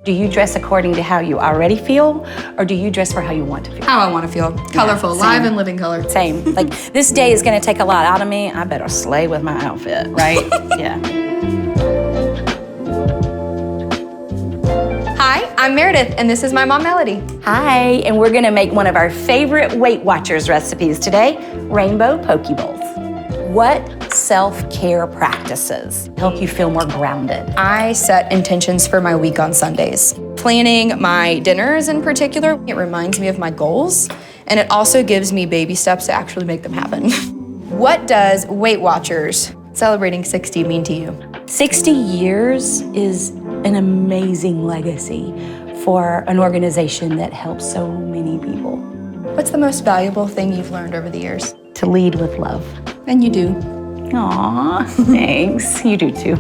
Do you dress according to how you already feel, or do you dress for how you want to feel? How I want to feel. Colorful, live and living color. Same. Like, this day is gonna take a lot out of me. I better slay with my outfit, right? Yeah. Hi, I'm Meredith, and this is my mom, Melody. Hi, and we're gonna make one of our favorite Weight Watchers recipes today, rainbow poke bowls. What self-care practices help you feel more grounded? I set intentions for my week on Sundays. Planning my dinners in particular, it reminds me of my goals, and it also gives me baby steps to actually make them happen. What does Weight Watchers celebrating 60 mean to you? 60 years is an amazing legacy for an organization that helps so many people. What's the most valuable thing you've learned over the years? To lead with love. And you do. Aw, thanks. You do too.